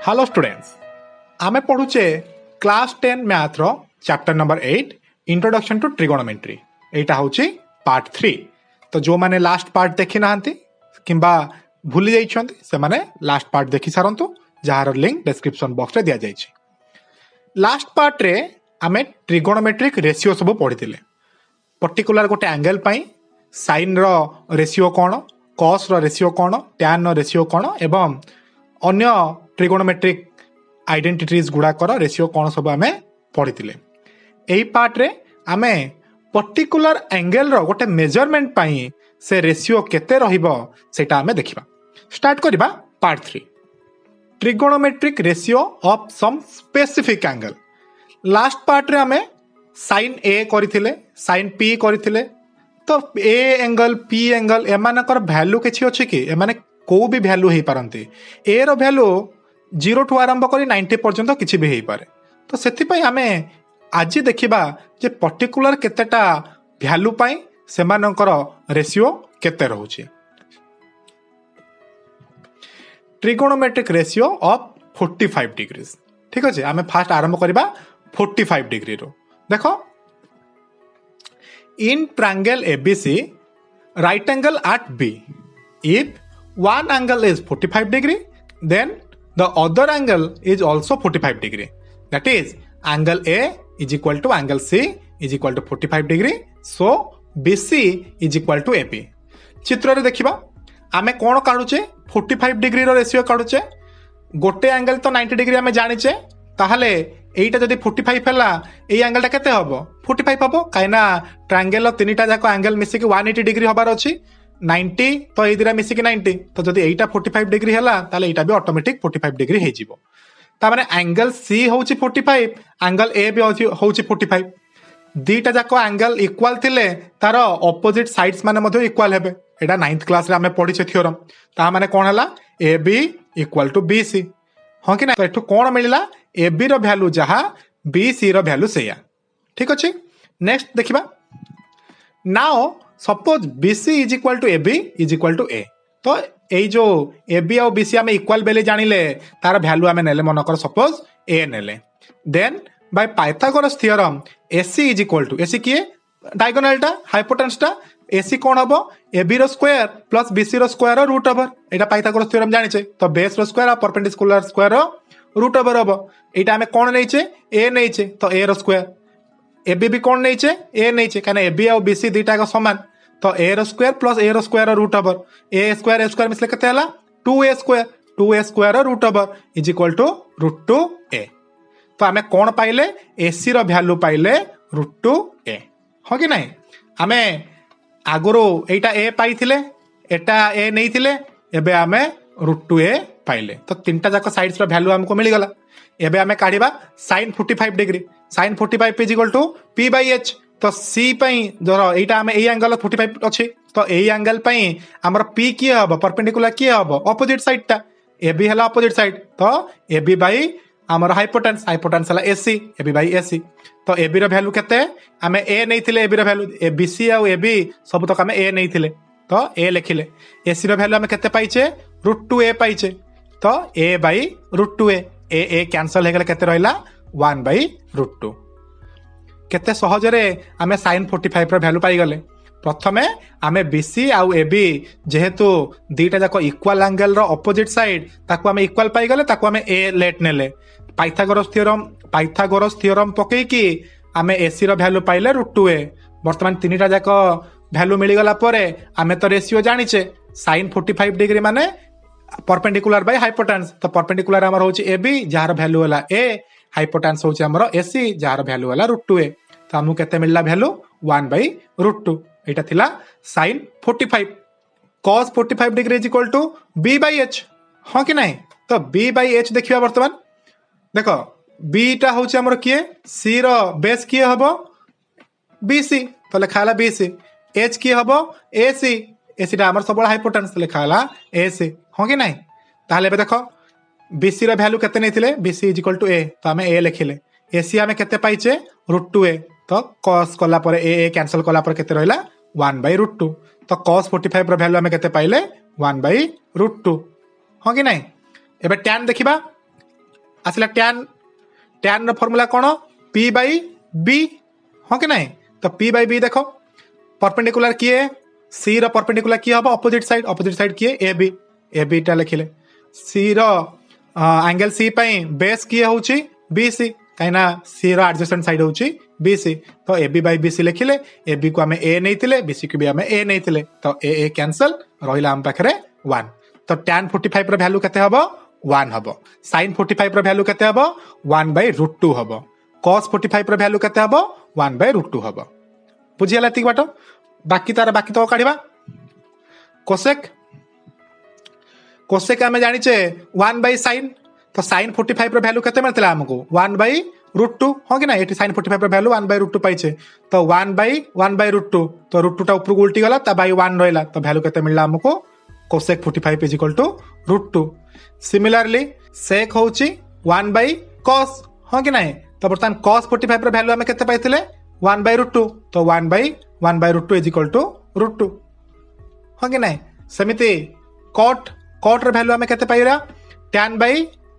Hello students, आमे पढ़ुचे class 10 math रो chapter number 8 introduction to trigonometry. एटा होची पार्ट 3। तो जो माने लास्ट पार्ट देखि नाहंती किंबा भूली जाइछंती से माने लास्ट पार्ट देखि सारंतु, जहार लिंक डिस्क्रिप्शन बॉक्स रे दिया जाइछि। लास्ट पार्ट रे आमे ट्रिगोनोमेट्रिक रेशियो सब पढ़िथिले। पर्टिकुलर गोटे एंगल पई साइन रो रेशियो कोन, कॉस रो रेशियो कोन, टैन रो रेशियो कोन एवं अन्य ट्रिगोनोमेट्रिक आइडेंटिटीज गुड़ाकर रेशियो कौन सब आमे पढ़िथिले। एही पार्ट रे आमे पर्टिकुलर एंगल रो गोटे मेजरमेंट पाई से रेशियो केते रहिबो सेटा आमे देखिबा। स्टार्ट करिबा part 3, trigonometric ratio of some specific angle. Last part रे आमे साइन ए करिथिले, साइन पी करिथिले। तो ए एंगल पी एंगल एमानकर वैल्यू किछि अछि कि एमाने को भी वैल्यू हे पारंती। ए रो वैल्यू 0 ठू आरंभ करी 90 पर्यंत किछि भी हे पारे। तो सेति पई आमे आज देखिबा जे पर्टिकुलर केतेटा वैल्यू पई सेमानकर रेशियो केते रहउछि। Trigonometric ratio of 45 degrees. ठीक अछि, आमे फास्ट आरंभ करिबा 45 डिग्री रो। देखो, in triangle ABC right angle at B, if one angle is 45 degree, then the other angle is also 45 degree. That is, angle A is equal to angle C is equal to 45 degree. So, BC is equal to AB. चित्र रे देखिबा आमे कोन काढुचे 45 degree row ratio काढुचे। गोटे angle तो 90 degree आमे जानिचे, ताहले एइटा जदी 45 हला एई एंगलटा केते हबो 45 हबो, काइना ट्रायंगल तीनटा जाको एंगल मिसी के 180 डिग्री हबार अछि। 90 तो ए दिरा मिसी के 90, तो जदी एइटा 45 डिग्री हला ताले एइटा भी ऑटोमेटिक 45 डिग्री हे जिवो। ता माने एंगल सी होउची 45, एंगल ए भी होउची 45। दीटा जाको एंगल इक्वल थिले तार ऑपोजिट साइड्स माने मध्ये इक्वल हेबे। एटा 9th क्लास रे हमें पढिछे थ्योरम। ता माने कोन हला A B equal to B C. हां कि ना? तो एठु कोन मिलिला ए बी रो वैल्यू जहा बी सी रो वैल्यू सेया। ठीक अछि, नेक्स्ट देखिबा। Now suppose BC is equal to AB is equal to A। तो एई जो AB और BC आमे इक्वल बेले जानिले तार वैल्यू आमे नेले मनकर सपोज A नेले। Then by Pythagoras theorem AC is equal to AC किए डायगोनलटा हाइपोटेन्सटा AC कोन हबो AB रो स्क्वायर प्लस BC रो स्क्वायर रूट ओवर। एटा पाइथागोरस थ्योरम जानिछे। तो बेस रो स्क्वायर और परपेंडिकुलर स्क्वायर रो रूट ओवर हबो। एटा आमे कोन नैछे A नैछे, तो A रो स्क्वायर। AB भी कोन नैछे A नैछे, काना AB और BC दुईटा का समान। तो A रो स्क्वायर प्लस A रो square root over. A square मिसले केते हला 2A square, 2A square root over is equal to √2A। तो आमे कोन पाइले AC रो वैल्यू पाइले √2A। हो कि नाही? आमे आगरो एटा A पाइथिले, एटा A नैथिले, एबे आमे √2A पाइले। तो तीनटा जाक साइड्स रो वैल्यू हमको मिली गला। एबे आमे काढिबा sin 45 degree. sin 45 is equal to P/H। तो C पई जरो एटा हमें ए एंगल 45 अछि, तो ए एंगल पई हमर P की हबो परपेंडिकुलर की हबो ऑपोजिट साइड ता। AB हला ऑपोजिट साइड, तो AB बाई हमर हाइपोटेन्स हला AC, AB बाई AC। तो AB रो वैल्यू केते हमें A नैथिले, AB रो वैल्यू BC और AB सब तक हमें A नैथिले, तो A लिखिले। AC रो वैल्यू हमें केते पाइछे √2A पाइछे। तो A by √2A, A cancel हे गेले केते रहला 1/√2। केते सहजरे आमे sin 45 रो वैल्यू पाई गले। प्रथमे आमे BC आउ AB जेहेतु दीटा जाको इक्वल एंगल रो ऑपोजिट साइड ताको आमे इक्वल पाई गले, ताको आमे A लेट नेले। पाइथागोरस थ्योरम पकेई कि आमे AC रो वैल्यू पाइले √2A। वर्तमान तीनटा जाको वैल्यू मिली गला परे आमे तो रेशियो जानिचे sin 45 डिग्री माने परपेंडिकुलर बाय हाइपोटेन्स। तो परपेंडिकुलर हमर होची AB जहार वैल्यू होला A, हाइपोटेन्स होची हमर AC जहार वैल्यू होला √2A। तो हमहु केते मिलला वैल्यू 1/√2। एटा थिला sin 45। cos 45 degree is equal to B/H। हां कि नाही? तो B/H देखिबा। वर्तमान देखो B टा होची हमर किए C रो बेस किए हबो BC, तो लेखा हला BC। H किए हबो AC, AC टा हमर सबळ हाइपोटेन्स, तो लेखा हला AC। हां कि नाही? ताहले बे देखो BC रो वैल्यू केते नैथिले BC is equal to A, तो हमें A लिखिले। AC हमें केते पाइचे √2A। तो cos कला परे A कैंसिल कला परे केते रहला 1/√2। तो cos 45 रो वैल्यू हमें केते पाइले 1/√2। हां कि नाही? एबे tan देखिबा आसला टैन टैन फॉर्मूला कौन पी बाई बी हाँ कि नहीं तो पी बाई बी देख परपेंडिकुलर किए सी रो परपेंडिकुलर किए हम अपोजिट साइड किए ए बी टा लिखिले सी रो एंगल सी पाई बेस किए होची बी सी कहीं सी रो एडजेसेंट साइड होची बी सी तो A B by B C लिखिले ए बी को आम ए नहीं बी सी को भी आम ए नहीं तो ए कैंसल रहा आम पाखे 1 तो tan 45 रो वैल्यू केते हबो 1 हबो sin 45 रो वैल्यू केते हबो 1/√2 हबो cos 45 रो वैल्यू केते हबो 1/√2 हबो बुझियला एतिक बाटो बाकी तो काढिबा कोसेक आमे जानि छे 1/sin तो sin 45 रो वैल्यू केते मिलतला हमको 1/√2 हो कि ना एटी sin 45 रो वैल्यू 1/√2 पाइछे तो 1/1/√2 तो √2 टा ऊपर को उल्टी गला ता बाई 1 रहला तो वैल्यू केते मिलला हमको cosec 45 is equal to √2 similarly sec होची 1/cos हाँ कि नहीं तो बर्तमान cos 45 रो वैल्यू हमें केते पाइथिले 1/√2 तो 1/1/√2 is equal to √2 हाँ कि नहीं समिति cot रो वैल्यू हमें केते पाइरा tan by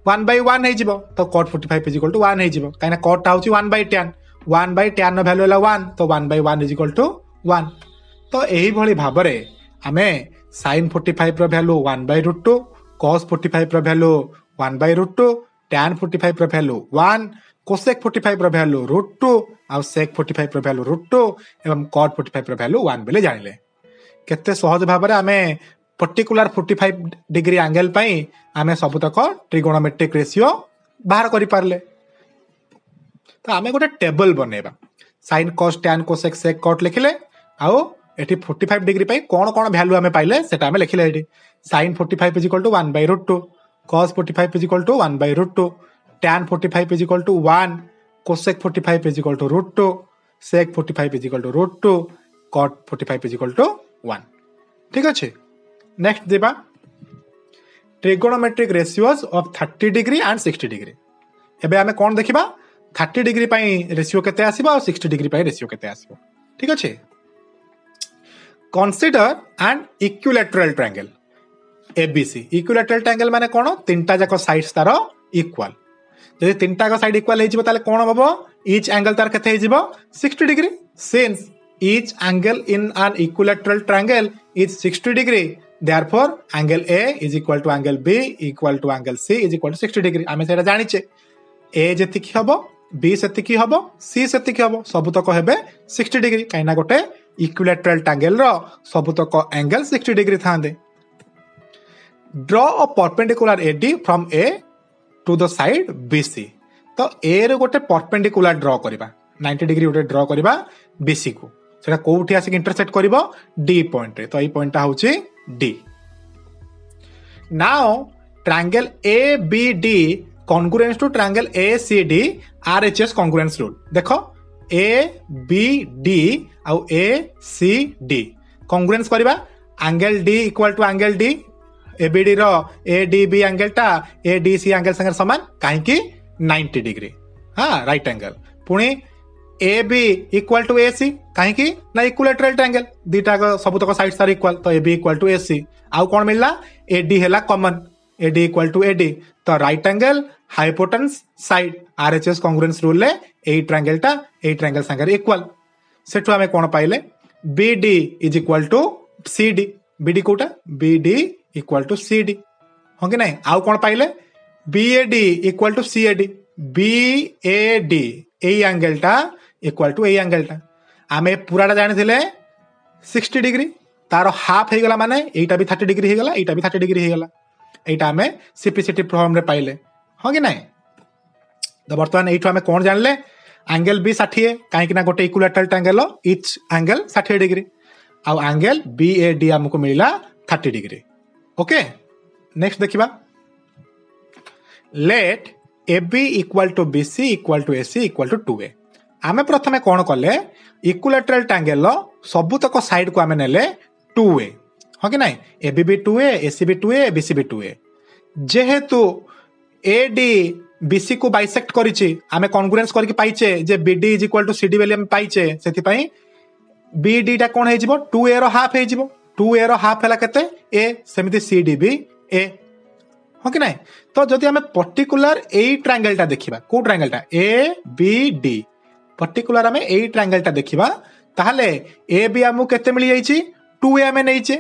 1/1 हे जिवो तो cot 45 is equal to 1 हे जिवो काइना cot टा होची 1/tan रो वैल्यू हला 1 तो 1/1 is equal to 1 तो एही भली भाबरे हमें sin 45 रो वैल्यू 1/√2 cos 45 रो वैल्यू 1/√2 tan 45 रो वैल्यू 1 cosec 45 रो वैल्यू √2 और sec 45 रो वैल्यू √2 एवं cot 45 रो वैल्यू 1 बेले जानिले केते सहज भाबरे हमें पर्टिकुलर 45 डिग्री एंगल पई हमें सबतक ट्रिगोनोमेट्रिक रेशियो बाहर करि पारले तो हमें गोटे टेबल बनेबा sin cos tan cosec sec cot लिखिले आउ एटी 45 डिग्री पे कौन कौन वैल्यू हमें पाइले सेटा हमें लिखिले eighty sin 45 is equal to 1/√2 cos 45 is equal to 1/√2 tan 45 is equal to 1 cosec 45 is equal to √2 sec 45 is equal to √2 cot 45 is equal to 1 ठीक अच्छे नेक्स्ट देबा trigonometric ratios of 30 degree and 60 degree एबे हमें कौन देखिबा 30 degree पई ratio केते आसीबा और 60 डिग्री पई रेशियो केते आसीबा ठीक अच्छे Consider an equilateral triangle ABC equilateral triangle माने कौन तीनटा जाक साइड्स तार इक्वल जदि तीनटा साइड इक्वल हे जिवो ताले कोन हबो ईच एंगल तार केते हे जिवो 60 degree since each angle in an equilateral triangle is 60 degree therefore angle A is equal to angle B equal to angle C is equal to 60 degree आमे सेटा जानिचे A जेतिकी हबो B सेतिकी हबो C सेतिकी हबो सबतक हेबे 60 degree काइना गोटे इक्विलैटरल ट्रायंगल रो सबतक एंगल 60 डिग्री थांदे draw a perpendicular AD from A to the side BC तो A रे गोटे परपेंडिकुलर ड्रॉ करबा 90 डिग्री गोटे ड्रॉ करबा BC को सेटा कोठी आसी इंटरसेक्ट करबो D पॉइंट रे तो ई पॉइंट टा होची D now triangle ABD congruent to triangle ACD RHS congruence rule देखो ABD आउ ACD congruence करबा angle D equal to angle D ABD रो ADB एंगल टा ADC एंगल संगे समान काहे कि 90 डिग्री हां राइट एंगल पुणी AB इक्वल टू AC काहे कि ना इक्विलैटरल ट्रायंगल दीटा को सबतक साइड सार इक्वल तो AB इक्वल टू AC आउ कोन मिलला AD हैला common AD equal to AD तो right angle hypotenuse side RHS congruence rule ले ए ट्रायंगल संगे इक्वल सेठु हमें कोन पाइले BD is equal to CD BD कोटा BD इक्वल टू CD हो कि नहीं आउ कोन पाइले BAD equal to CAD BAD ए एंगल टा इक्वल टू ए एंगल टा आमे पूराटा जानि थिले 60 डिग्री तारो हाफ हे गला माने एटा भी 30 डिग्री हे गला एटा भी 30 डिग्री हे गला एटा हमें सिम्प्लिसिटी फॉर्म रे पाइले हो कि नहीं तो वर्तमान एठो हमें कोन जानले एंगल बी 60 काहे कि ना गोटे equilateral triangle each angle 60 degree आ एंगल BAD हमको मिला 30 डिग्री ओके नेक्स्ट देखिबा let AB equal to BC equal to AC equal to 2A आमे प्रथमे कोन करले इक्विलैटरल ट्रायंगल सबुतक साइड को आमे नेले 2A हो कि नहीं AB भी 2A AC भी 2A BC भी 2A जेहेतु AD BC को बाइसेक्ट करिछि आमे कॉन्ग्रुएंस करके पाइचे जे BD is equal to CD बेले हम पाइचे सेति पई BD टा कोन हे जिवो 2A रो हाफ हे जिवो 2A रो हाफ हला केते A सेमिति CD भी A हाँ कि ना। तो जदि आम पर्टिकुलर यही ट्रायंगलटा देखा कौ ट्रायंगलटा ए बी डी पर्टिकुलर आम यही ट्रायंगलटा देखा ताहले ए बी आमको केते मिल जाइए 2a आम नहींचे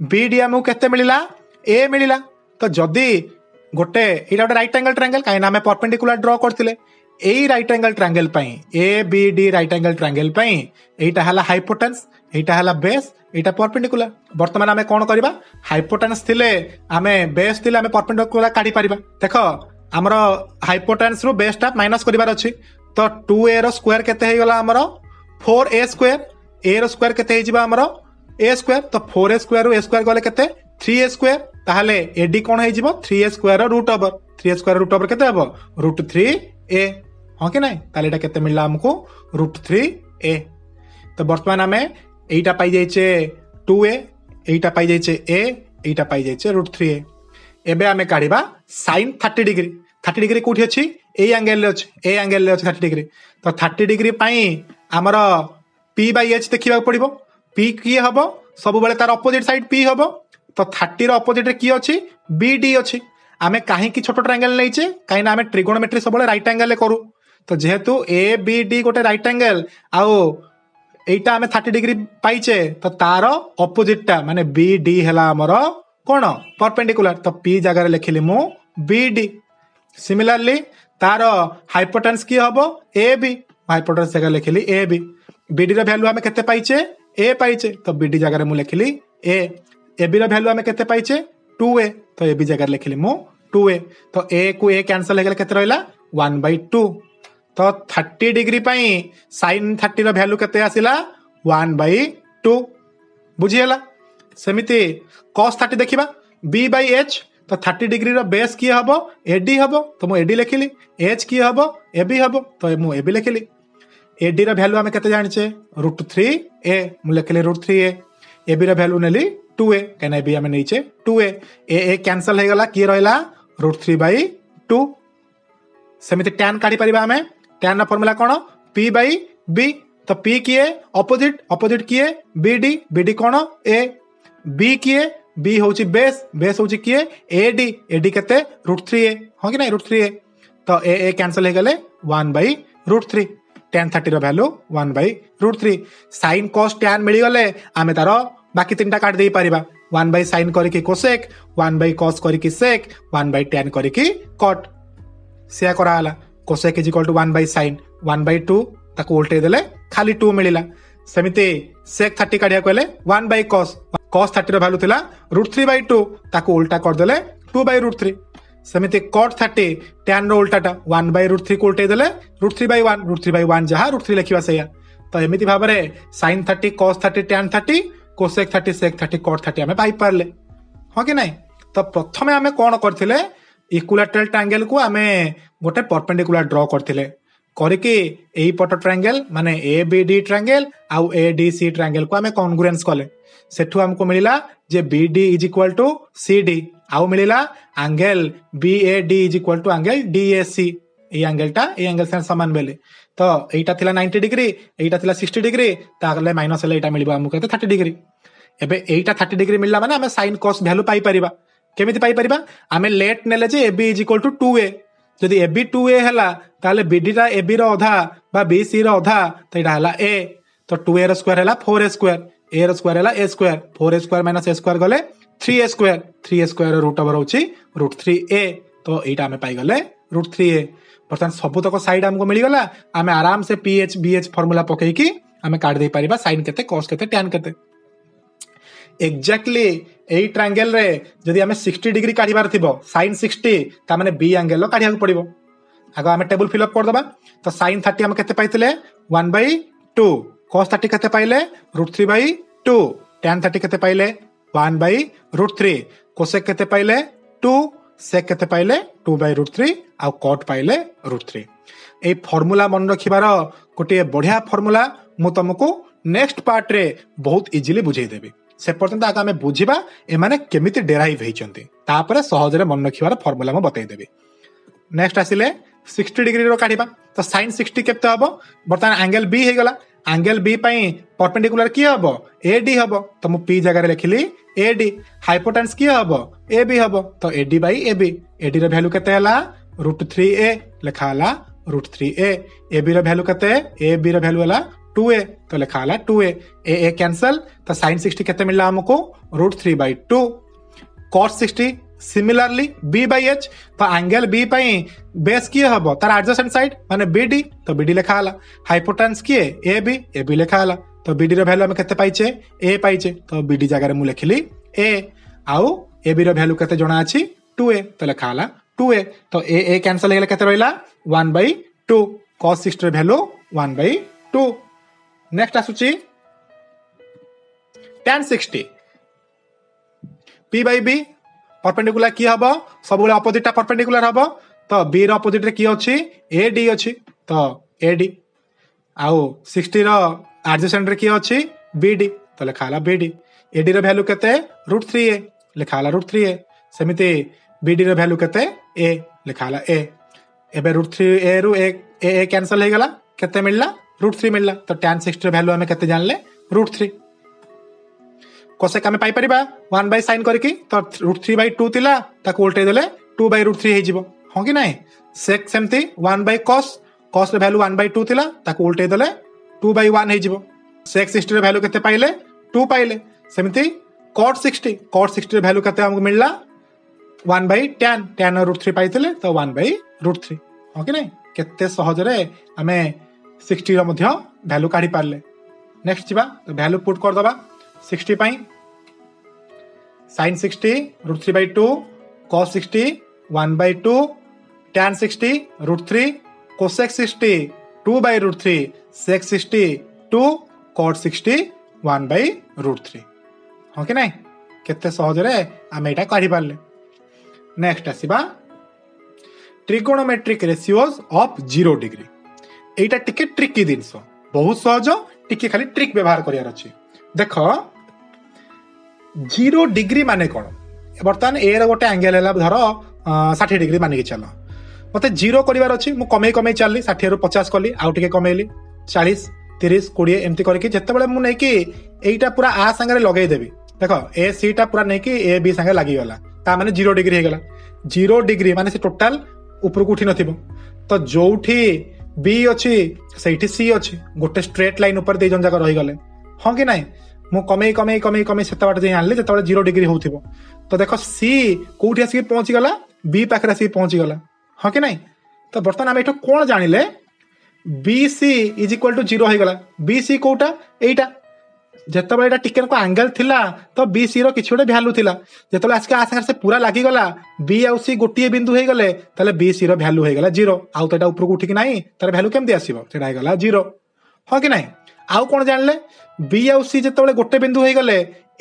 बी डी आमको केते मिलला ए मिलला। तो जदि गोटे यहाँ गोटे राइट एंगल ट्रायंगल कहीं आम परपेंडिकुलर ड्र करते यही right angle triangle A B D right angle triangle यहीटा है हाइपोटेन्स यहीटा है बेस यहाँ परपेंडिकुलर। बर्तमान आम कौन करवा हाइपोटेन्स थिले आम बेस थिले आम परपेंडिकुलर काढ़ी पारिबा। देख आमर हाइपोटेन्स रु बेसटा माइनस करिवार अछि तो 2a रो स्क्वायर केते हे गला आमर 4a स्क्वायर a रो स्क्वायर केते हे जिबा आमर a स्क्वायर तो 4a स्क्वायर रु a स्क्वायर गले केते 3a स्क्वायर ताहले एडी कोन हे जिवो 3a square root over 3a square root over केते हबो √3a। हां कि नै ताले एटा केते मिलला हमको √3a। तो वर्तमान आम एटा पाई जाइछे 2a Etah pi जाइछे a Etah pi जाइछे √3a। एबे आमे काढिबा sin 30 डिग्री 30 डिग्री कोठी अछि ए एंगल अछि ए एंगल अछि 30 डिग्री। तो 30 डिग्री पई हमर p/h देखिबा पड़िबो p की हबो सब बेले तार ऑपोजिट साइड p हबो। तो 30 रो ऑपोजिट रे की अछि bd अछि। आमे काहे की छोटो ट्रायंगल नैचे काहे ना आमे ट्रिगोनोमेट्री सब बेले राइट एंगल ले करू। तो जेहेतु a b d गोटे राइट एंगल आउ एटा आमे 30 डिग्री पाइचे तो तार ऑपोजिट टा माने bd हला हमर कोन परपेंडिकुलर। तो p जगह लिखिली मु bd। सिमिलरली तार हाइपोटेन्स की हबो ab हाइपोटेन्स जगह लिखिली ab bd रो वैल्यू आमे केते पाइचे a पाइचे तो bd जगह मु लिखिली a ab रो वैल्यू आमे केते पाइचे 2a तो ab जगह लिखिली मु 2a। तो a को a कैंसिल हो गेला केते रहला 1/2। तो 30 डिग्री पई sin 30 रो वैल्यू केते आसिला 1/2 बुझियला। सेमिति cos 30 देखिबा b/h तो 30 डिग्री रो बेस की हबो ad हबो तो मु ad लिखिली h की हबो ab हबो तो मु ab लिखिली। ad रो वैल्यू हम केते जानिचे √3a मु लिखिली √3a ab रो वैल्यू नेली 2a कने ab हम नैचे 2a a कैंसिल हो गला की रहला √3/2। सेमिति tan काढी परिबा हमें tan ना फार्मूला कोन p/b तो p किए ऑपोजिट ऑपोजिट किए bd bd cone a b किए b होची बेस बेस होची किए ad ad केते √3a हो कि नै √3a। तो a कैंसिल हो गले 1/√3 tan 30 रो वैल्यू 1/√3। sin cos tan मिली गले आमे तारो बाकी तीनटा काट देई परिबा 1/sin करिकि कोसेक 1/cos करिकि सेक 1/tan करिकि cot से करा हला cosec is equal to 1/sin 1/2 ताको उल्टे देले खाली 2 मिलिला। सेमिति sec 30 काढिया कहले 1/cos cos 30 रो वैल्यू थिला √3/2 ताको उल्टा कर देले 2/√3। सेमिति cot 30 tan रो उल्टाटा 1/√3 को उल्टे देले √3/1 √3/1 जहा √3 लिखिबा सैया। तो एमिति भाबरे sin 30 cos 30 tan 30 cosec 30 sec 30 cot 30 हमें पाई पारले हां कि नै। तो प्रथमे हमें कोन करथिले इक्विलैटरल ट्रायंगल को हमें गोटे परपेंडिकुलर ड्रॉ करथिले करिके एही पट ट्रायंगल माने ABD ट्रायंगल आउ ADC ट्रायंगल को हमें कॉन्ग्रुएंस कले सेठू हमको मिलिला जे BD is equal to CD आउ मिलिला angle BAD is equal to angle DAC ए एंगलटा ए एंगल से समान बेले। तो एटा थिला 90 डिग्री एटा थिला 60 डिग्री तागले माइनस ले एटा मिलिबा हमको 30 डिग्री। एबे एटा 30 डिग्री मिलला माने हमें sin cos वैल्यू पाई परिबा केमिति पाई परिबा हमें लेट नेले जे AB is equal to 2a जदि AB 2a हला ताले BD रा AB रो आधा बा BC रो आधा तो एटा हला a तो 2a रो स्क्वायर हला 4a स्क्वायर a रो स्क्वायर हला a square 4a square minus a square गले 3a स्क्वायर रूट ओवर होची √3a तो एटा हमें पाई गले √3a। बर्तमान सबुतक साइड हमको मिली गला हमें आराम से ph bh फार्मूला पकई की हमें काट दे परिबा sin केते cos केते tan केते। एक्जेक्टली एई ट्रायंगल रे जदि हमें 60 डिग्री काढिबार थिबो sin 60 ता माने b एंगल लो काढिया पड़िबो। आगो हमें टेबल फिल अप कर दबा तो sin 30 हम केते पाइतिले 1/2 cos 30 केते पाइले √3/2 tan 30 केते पाइले 1/√3 cosec केते पाइले 2 sec केते पाइले 2/√3 आ cot पाइले √3। ए फार्मूला मन रखिबार गोटे बढ़िया फार्मूला मु तुमको नेक्स्ट पार्ट रे बहुत इजीली बुझाई देबी से पर्यंत आगे आमे बुझिबा एमाने केमिति डेराइव हेचंती तापरे सहज रे मन रखिबार फार्मूला म बतै देबी। नेक्स्ट आसिले 60 डिग्री रो काढिबा तो sin 60 केते हबो बर्तमान एंगल बी हे गला एंगल बी पई परपेंडिकुलर की हबो एडी हबो तो मु पी जगह रे लिखली एडी हाइपोटेन्स की हबो एबी हबो तो एडी बाई एबी एडी रो वैल्यू केते हला √3a लिखा हला √3a एबी रो वैल्यू केते एबी रो वैल्यू हला 2a तो लिखा हला 2a ए कैंसल तो sin 60 केते मिलला हमको √3/2 cos 60 similarly b by h तो एंगल b पई बेस किए हबो तार एडजेसेंट साइड माने bd तो bd लिखा हला हाइपोटेन्स किए ab लिखा हला तो bd रो वैल्यू हम केते पाइचे a पाइचे तो bd जगह रे मु लिखली a आउ ab रो वैल्यू केते जणा अछि 2a तो लिखा हला 2a तो a कैंसिल हेला केते रहला 1/2 cos 60 रो वैल्यू 1/2 नेक्स्ट आसुची tan 60 p by b perpendicular की हबो सब बेले अपोजिट टा परपेंडिकुलर हबो तो b रो अपोजिट रे की अछि ad अछि तो ad आउ 60 रो एडजेसेंट रे की अछि bd तो लिखा हला bd ad रो वैल्यू केते √3a लिखा हला √3a सेमिति bd रो वैल्यू केते a लिखा हला a एबे √3a रु a कैंसिल हे गला केते मिलला √3 मिलला तो tan 60 रो वैल्यू हम केते जानले √3 कोसेक हमें पाई परिबा 1 बाय sin करके तो √3/2 थिला ताको उल्टे देले 2/√3 हे जिवो हो कि नाही sec सेमती 1 बाय cos रे वैल्यू 1/2 थिला ताको उल्टे देले 2/1 हे जिवो sec 60 रे वैल्यू केते पाइले 2 पाइले सेमती cot 60 रे वैल्यू केते हमको मिलला 1/tan √3 पाइथिले तो 1/√3 हो कि नाही केते सहज रे हमें 60 रो मध्य वैल्यू काढी पारले नेक्स्ट जिबा तो वैल्यू पुट कर दबा 60 पाई sin 60 √3/2 cos 60 1/2 tan 60 √3 cosec 60 2/√3 sec 60 2 cot 60 1/√3 हो कि नहीं केते सहज रे हम एटा काढी पारले नेक्स्ट आसीबा ट्रिगोनोमेट्रिक रेशियोज ऑफ 0 डिग्री एटा टिके ट्रिकी दिनसो बहुत सहज टिके खाली ट्रिक व्यवहार करियार अछि देखो 0 डिग्री माने कौन बर्तमान ए रो गोटे एंगल है धर 60 डिग्री मान के चल मत 0 कर मु कमे चलली 60 रु 50 कली आउ टे कमेली 40 30 20 एमती करके जिते मु नहीं कि एटा पूरा आ संगे लगे देवी देख ए सी टा पूरा नहीं कि ए बी संगे लगी गला ता माने 0 डिग्री हे गला 0 डिग्री माने से टोटल ऊपर को उठी नथिबो तो जोठी बी अछि सेठी सी अछि गोटे स्ट्रेट लाइन ऊपर दे जन जाक रही गले हां कि नहीं मु कमे सेता बाटे जे आनले जते 0 डिग्री होथिबो तो देखो सी कोठी आसी पहुंच गला बी पाखरे आसी पहुंच गला हां कि नहीं तो बर्तमान हम एठो कोन जानिले BC इज इक्वल टू 0 हो गला BC कोटा एटा जते बळे एटा टिकन को एंगल थिला तो BC रो किछ गोटे वैल्यू थिला जते आज के आसार से पूरा लागि गला B आउ C गोटिए बिंदु हे गले तले BC रो वैल्यू हे गला 0 आउ तो एटा ऊपर को उठी कि नाही तार वैल्यू केमदी आसीबो सेटा हे गला 0 हां कि नहीं आउ कोन जानले B आउ C जते बळे गोटे बिंदु हे गले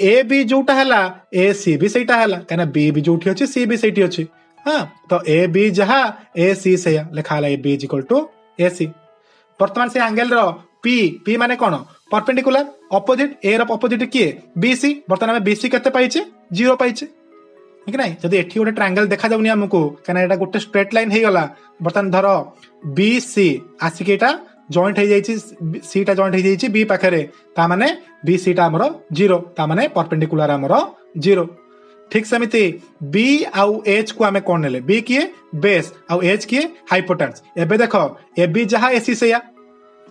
A B जोटा हला A C भी सेटा हला कना B भी जोठी अछि C भी सेठी अछि हां तो A B जहा A C से लिखा हला B is equal to AC वर्तमान से एंगल रो P माने कोन परपेंडिकुलर ऑपोजिट ए रो ऑपोजिट किए BC वर्तमान में BC केते पाइचे 0 पाइचे ठीक नहीं जदी एठी गोटे ट्रायंगल देखा जाउनी हमको कना एटा गोटे स्ट्रेट लाइन हे गला वर्तमान धरो BC आसी के एटा जॉइंट हे जाइछि C टा जॉइंट हे जाइछि B पाखरे ता माने BC टा हमरो 0 ता माने परपेंडिकुलर हमरो 0 ठीक समिति B आउ H को हमें कोन नेले B किए बेस आउ H किए हाइपोटेन्स एबे देखो AB जहा AC से या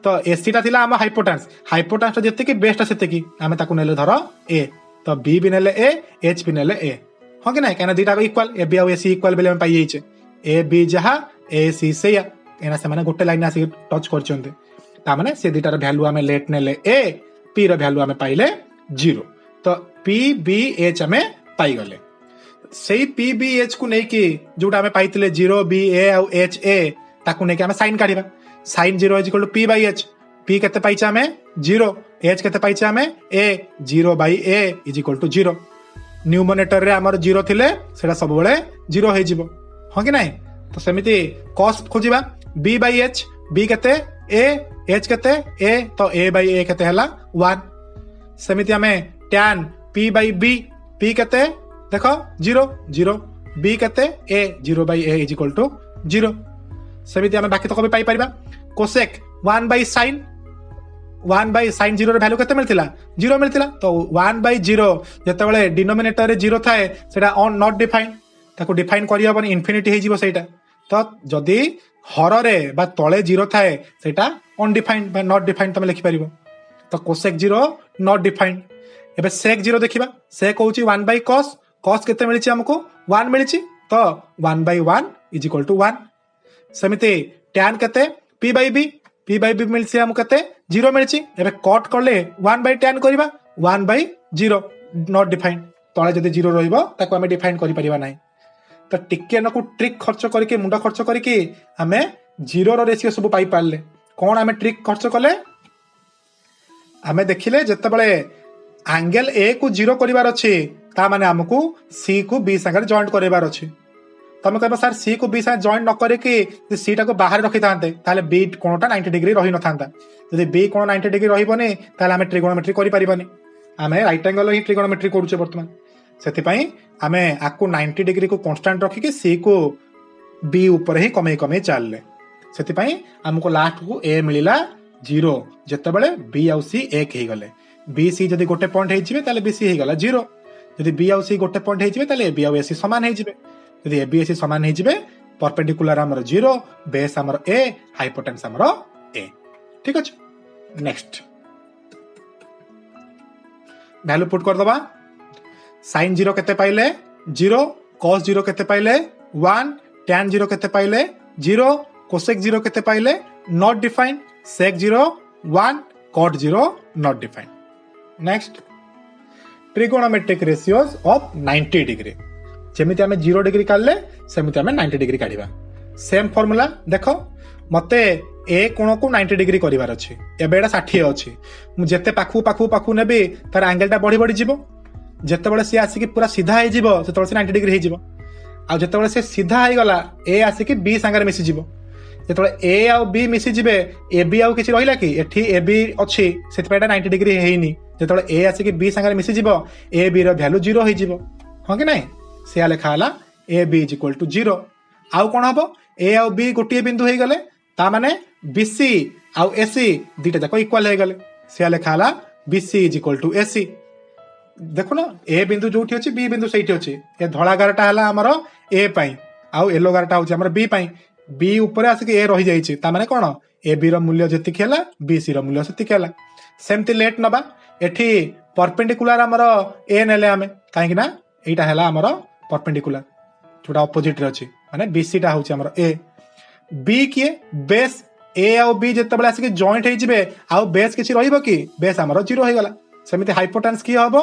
तो AC टा थिला हम हाइपोटेन्स जते कि बेस टा सेते कि हमें ताकू नेले धरो A तो B भी नेले A H भी नेले A हो कि नहीं कहना दीटा को इक्वल AB आउ AC इक्वल बेले हम पाई जाइछे AB जहा AC से या एना से माने गोटे लाइन आसी टच करचोंते ता माने से दीटार वैल्यू हमें लेट नेले A P रो वैल्यू हमें पाइले 0 तो P B H हमें पाई गले सेही P B H को नै कि जोटा हमें पाइतिले 0 B A आउ H A ताकू नै कि हमें साइन काढिबा sin 0 is equal to P by H P केते पाइछे हमें 0 H केते पाइछे हमें A 0 by A is equal to 0 numerator रे हमर 0 थिले सेटा सब बेले 0 हे जिवो हो कि नै तो सेमिति cos खोजिबा B बाय H B केते A H केते A तो A बाय A केते हला 1 सेमिति हमें tan P by B P केते देखो 0 0 B केते A 0 by A is equal to 0 सेमिति आमे बाकी तक भी पाई परिबा कोसेक 1 बाय sin 0 रे वैल्यू केते मिलतिला 0 मिलतिला तो 1 बाय 0 जते बेले डिनोमिनेटर रे 0 थाए सेटा ऑन नॉट डिफाइन ताको डिफाइन करि हबनी इन्फिनिटी हे जीवो सेटा तो जदी हर रे बा तळे 0 थाए सेटा अनडिफाइंड बा नॉट डिफाइंड तमे लिखि परिबो तो कोसेक 0 नॉट डिफाइंड एबे सेक 0 देखिबा सेक होची 1 बाय cos cos केते मिलिछि हमको 1 मिलिछि तो 1 बाय 1 इज इक्वल टू 1 सेमिति tan केते p बाय b मिलछि हमको केते 0 मिलिछि एबे कट करले 1 बाय tan करबा 1 बाय 0 नॉट डिफाइंड तळे जदी 0 रहइबो ताको हमें डिफाइन करि परिबा नै तो टिके नको ट्रिक खर्च करके मुंडा खर्च करके हमें 0 रो रेशियो सब पाई पारले कोन हमें ट्रिक खर्च कले हमें देखिले जते बळे एंगल ए को 0 करिवार अछि ता माने हमकु सी को बी संगे जॉइंट करिवार अछि तमे कहबो सर सी को बी संगे जॉइंट न करे कि सी टा को बाहर रखि थांते ताले बी कोणटा 90 डिग्री रहि न थांता यदि बी कोण 90 डिग्री रहिबोनी ताले हमें ट्रिगोनोमेट्री करि परिबानी हमें राइट एंगल ही ट्रिगोनोमेट्री करूचे वर्तमान सेति पई हमें आकु 90 डिग्री को कांस्टेंट रखि कि सी को बी ऊपर ही कमे चलले सेति पई हमको लास्ट को ए मिलिला 0 जते बेले बी आउ सी एक हे गले बी सी जदी गोटे पॉइंट हे जिवे ताले बी सी हे गला 0 जदी बी आउ सी गोटे पॉइंट हे जिवे ताले ए बी आउ ए सी समान हे जिवे जदी ए बी ए सी समान हे जिवे परपेंडिकुलर हमर 0 बेस हमर ए हाइपोटेन्स हमर ए ठीक अछि नेक्स्ट वैल्यू पुट कर दबा sin 0 केते पाइले 0 cos 0 केते पाइले 1 tan 0 केते पाइले 0 cosec 0 केते पाइले not defined sec 0 1 cot 0 not defined next trigonometric ratios of 90 degree जेमिति हमें 0 डिग्री काढले सेमिति हमें 90 डिग्री काढिबा सेम फार्मूला देखो मते ए कोण को 90 डिग्री करिवार अछि एबेडा 60 अछि मु जते पाखु नेबी तार एंगलटा बढ़ी जिवो जेतेबेले सी आसिक पूरा सीधा हे जिवो सेतेबेले से 90 डिग्री हे जिवो आ जेतेबेले से सीधा हे गला ए आसिक बी संगे मिसि जिवो जेतेबेले ए आ बी मिसि जिवे ए बी आ किछि रहिला कि एठी ए बी अछि सेतपेटा 90 डिग्री हेइनी जेतेबेले ए आसिक बी संगे मिसि जिवो ए बी रो वैल्यू 0 हे जिवो हां कि नै से लेखा हला A B is equal to 0 आउ कोन हबो ए आ बी गोटिए बिंदु हे गले ता माने बीसी आउ एसी दुटा जाक इक्वल हे गले से लेखा हला BC is equal to AC देखो ना ए बिंदु जोठी अछि बी बिंदु सहीठी अछि ए धळा गारटा हला हमरो ए पई आउ येलो गारटा होछि हमरो बी पई बी ऊपर आसी ए रहि जाई छि ता माने कोन ए बी रो मूल्य जति खेला बी सी रो मूल्य सति खेला सेमति लेट नबा एठी परपेंडिकुलर हमरो ए नेले हमें काहे कि ना एटा हला हमरो परपेंडिकुलर जोटा ऑपोजिट रे अछि माने बी सी टा होछि हमरो ए बी के बेस ए आउ बी जते बेला आसी जॉइंट हे जिवे आउ बेस किछि रहिबो कि बेस हमरो 0 हे गला सेमिति हाइपोटेन्स की हबो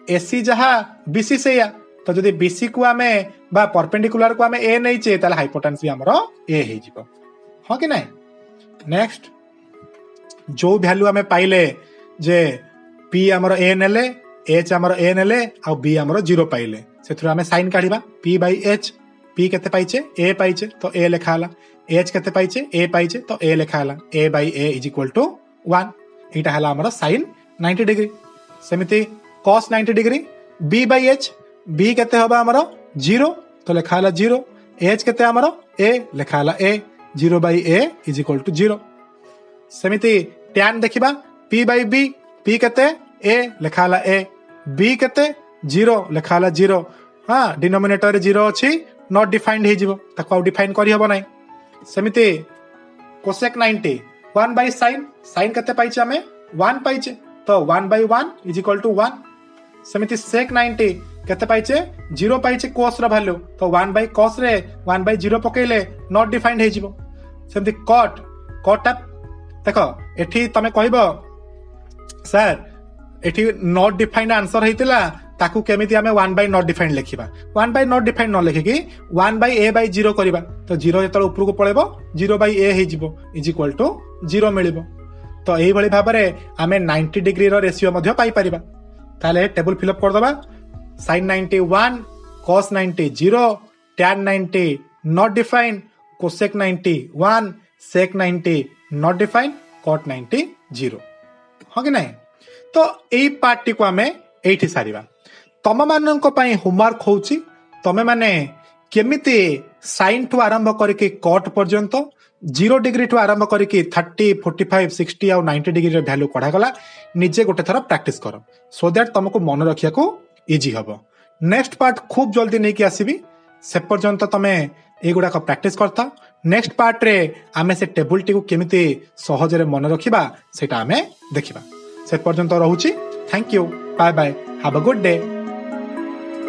एसी जहा बीसी से या तो जदि बीसी को आमे बा परपेंडिकुलर को आमे ए नै चे ताले हाइपोटेन्स भी हमरो ए हे जिवो हां कि नै नेक्स्ट जो वैल्यू आमे पाइले जे p हमरो ए नेले h हमरो ए नेले आ b हमरो 0 पाइले सेथुरा आमे साइन काढिबा p बाय h p केते पाइचे a पाइचे तो a लेखा हला h केते पाइचे a पाइचे तो a लेखा हला a by a is equal to 1 एटा हला हमरो sin 90 डिग्री सेमिति cos 90 degree b by h b केते होबा हमरो 0 तो लेखा हला 0 h केते हमरो a लेखा हला a 0 by a is equal to 0 सेमिति tan देखिबा p by b p केते a लेखा हला a b केते 0 लेखा हला 0 हां डिनोमिनेटर रे 0 अछि नॉट डिफाइंड हे जिवो ताको आउ डिफाइन करि हबो नै सेमिति cosec 90 1 by sin केते पाइचे हमें 1 पाइचे तो 1 by 1 इज इक्वल टू 1 सेमिति sec 90 केते पाइचे 0 पाइचे cos रा वैल्यू तो 1 by cos रे 1 by 0 पकेले नॉट डिफाइंड हे जिवो सेमिति cot देखो एठी तमे कहबो सर एठी नॉट डिफाइंड आंसर हेतिला ताकू केमिति हमें 1 by नॉट डिफाइंड लिखिबा 1 by नॉट डिफाइंड न लिखि कि 1 by a by 0 करिबा तो 0 जेतल ऊपर को पळेबो 0 by a हे जिवो इज इक्वल टू 0 मिलिबो तो एही भली भाबरे हमें 90 डिग्री रो रेशियो मध्ये पाई परिबा ताले टेबल फिल अप कर दबा sin 90 1 cos 90 0 tan 90 not defined cosec 90 1 sec 90 not defined cot 90 0 हो कि नहीं तो एई पार्ट टी को हमें एठी सारिबा तम मानन को पई होमवर्क होउची तमे माने केमिति साइन ठू आरंभ करके कट पर्यंत 0 डिग्री ठू आरंभ करके 30 45 60 आ 90 डिग्री भैल्यू कढ़ा गला निजे गोटे थर प्रैक्टिस कर सो दैट तुमको मन रखिया को इजी हम नेक्स्ट पार्ट खूब जल्दी नहीं कि आसबि से पर्यंत तुम एगुड़ा प्रैक्टिस करता नेक्स्ट पार्ट रे आमे से टेबुल टी को केमिति सहजरे मन रखिबा सेटा आमे देखिबा से पर्यंत रहूची thank you bye bye have a good day.